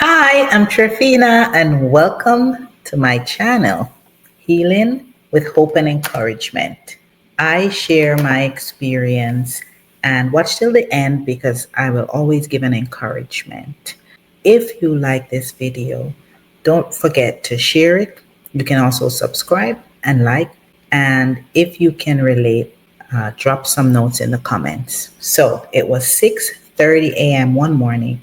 Hi, I'm Trefina, and welcome to my channel, Healing with Hope and Encouragement. I share my experience and watch till the end because I will always give an encouragement. If you like this video, don't forget to share it. You can also subscribe and like. And if you can relate, drop some notes in the comments. So it was 6:30 a.m. one morning.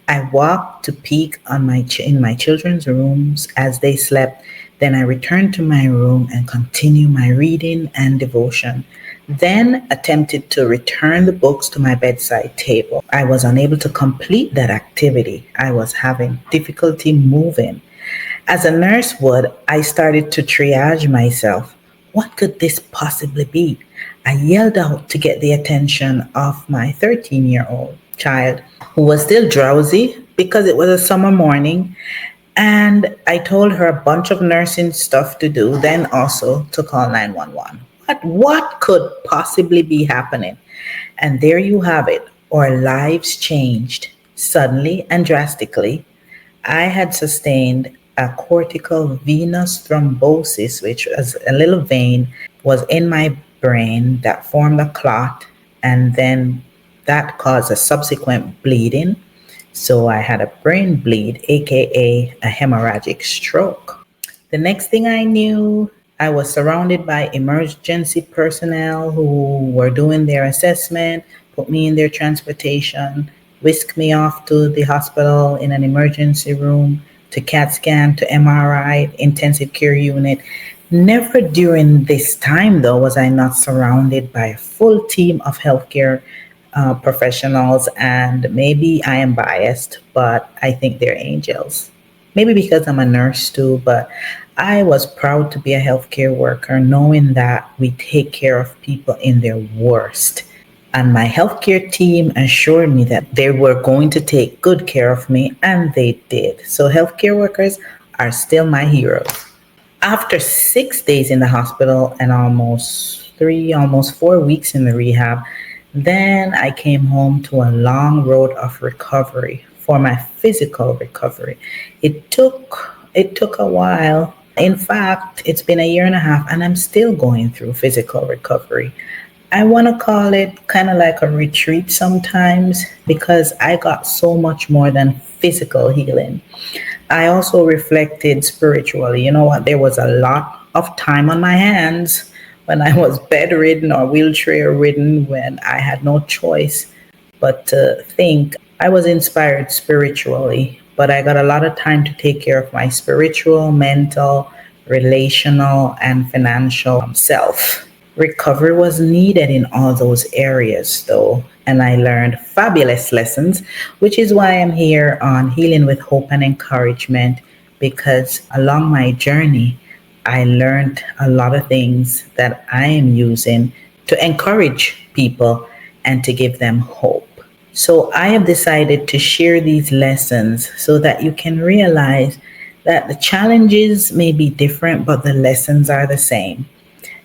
I walked to peek on in my children's rooms as they slept. Then I returned to my room and continued my reading and devotion. Then attempted to return the books to my bedside table. I was unable to complete that activity. I was having difficulty moving. As a nurse would, I started to triage myself. What could this possibly be? I yelled out to get the attention of my 13-year-old child, who was still drowsy because it was a summer morning. And I told her a bunch of nursing stuff to do, then also to call 911. What could possibly be happening? And there you have it. Our lives changed suddenly and drastically. I had sustained a cortical venous thrombosis, which was a little vein was in my brain that formed a clot, and then that caused a subsequent bleeding. So I had a brain bleed, aka a hemorrhagic stroke. The next thing I knew, I was surrounded by emergency personnel who were doing their assessment, put me in their transportation, whisked me off to the hospital in an emergency room, to CAT scan, to MRI, intensive care unit. Never during this time, though, was I not surrounded by a full team of healthcare professionals. And maybe I am biased, but I think they're angels. Maybe because I'm a nurse too, but I was proud to be a healthcare worker, knowing that we take care of people in their worst. And my healthcare team assured me that they were going to take good care of me, and they did. So healthcare workers are still my heroes. After 6 days in the hospital and almost 4 weeks in the rehab, then I came home to a long road of recovery for my physical recovery. It took a while. In fact, it's been a year and a half, and I'm still going through physical recovery. I want to call it kind of like a retreat sometimes because I got so much more than physical healing. I also reflected spiritually. You know what? There was a lot of time on my hands when I was bedridden or wheelchair ridden, when I had no choice but to think. I was inspired spiritually, but I got a lot of time to take care of my spiritual, mental, relational, and financial self. Recovery was needed in all those areas, though, and I learned fabulous lessons, which is why I'm here on Healing with Hope and Encouragement, because along my journey, I learned a lot of things that I am using to encourage people and to give them hope. So I have decided to share these lessons so that you can realize that the challenges may be different, but the lessons are the same,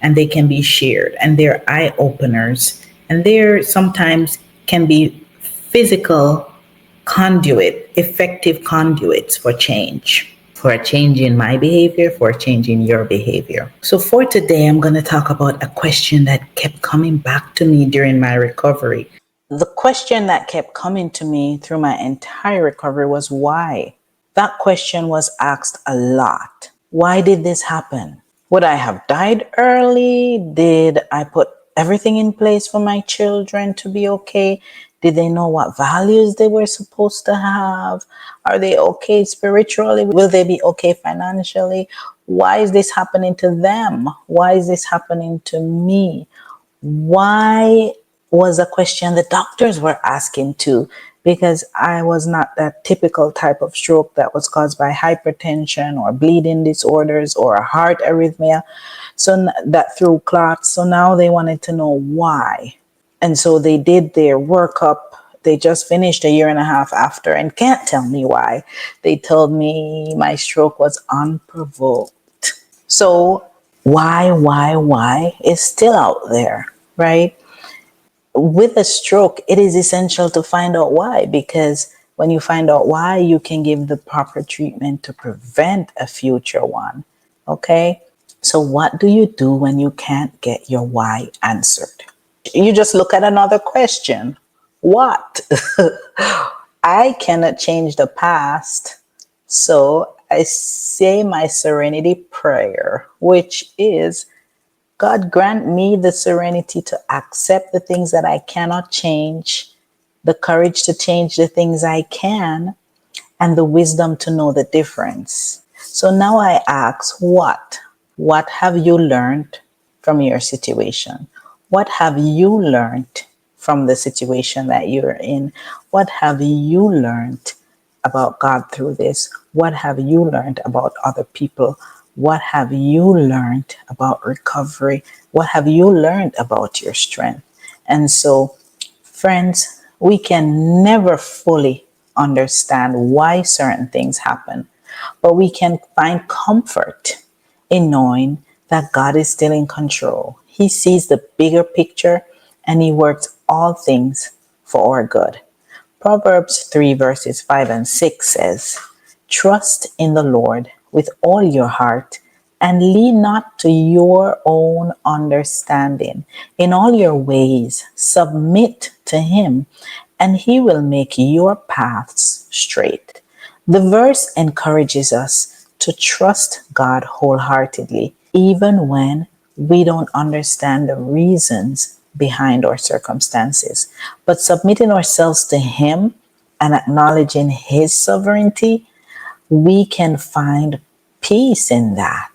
and they can be shared, and they're eye openers, and they're sometimes can be physical effective conduits for change, for a change in my behavior, for a change in your behavior. So for today, I'm going to talk about a question that kept coming back to me during my recovery. The question that kept coming to me through my entire recovery was why? That question was asked a lot. Why did this happen? Would I have died early? Did I put everything in place for my children to be okay? Did they know what values they were supposed to have? Are they okay spiritually? Will they be okay financially? Why is this happening to them? Why is this happening to me? Why was a question the doctors were asking too, because I was not that typical type of stroke that was caused by hypertension or bleeding disorders or a heart arrhythmia, so that through clots. So now they wanted to know why. And so they did their workup. They just finished a year and a half after and can't tell me why. They told me my stroke was unprovoked. So why is still out there, right? With a stroke, it is essential to find out why, because When you find out why, you can give the proper treatment to prevent a future one. Okay? So, what do you do when you can't get your why answered? You just look at another question. What? I cannot change the past. So I say my serenity prayer, which is, God, grant me the serenity to accept the things that I cannot change, the courage to change the things I can, and the wisdom to know the difference. So now I ask, what? What have you learned from your situation? What have you learned from the situation that you're in? What have you learned about God through this? What have you learned about other people? What have you learned about recovery? What have you learned about your strength? And so, friends, we can never fully understand why certain things happen, but we can find comfort in knowing that God is still in control. He sees the bigger picture and He works all things for our good. Proverbs 3 verses 5 and 6 says, Trust in the Lord with all your heart and lean not to your own understanding. In all your ways, submit to Him, and He will make your paths straight. The verse encourages us to trust God wholeheartedly, even when we don't understand the reasons behind our circumstances. But submitting ourselves to Him and acknowledging His sovereignty, we can find peace in that.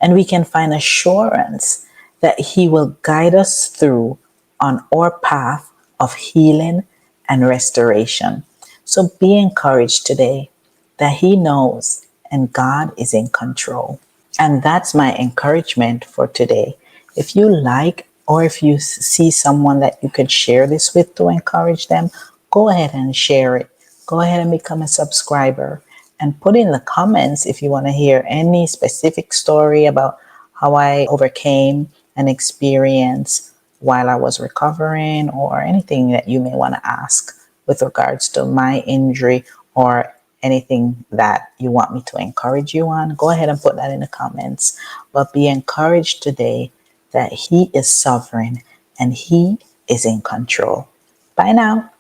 And we can find assurance that He will guide us through on our path of healing and restoration. So be encouraged today that He knows and God is in control. And that's my encouragement for today. If you like, or if you see someone that you could share this with to encourage them, go ahead and share it. Go ahead and become a subscriber and put in the comments if you want to hear any specific story about how I overcame an experience while I was recovering, or anything that you may want to ask with regards to my injury, or anything that you want me to encourage you on. Go ahead and put that in the comments. But be encouraged today that He is sovereign and He is in control. Bye now.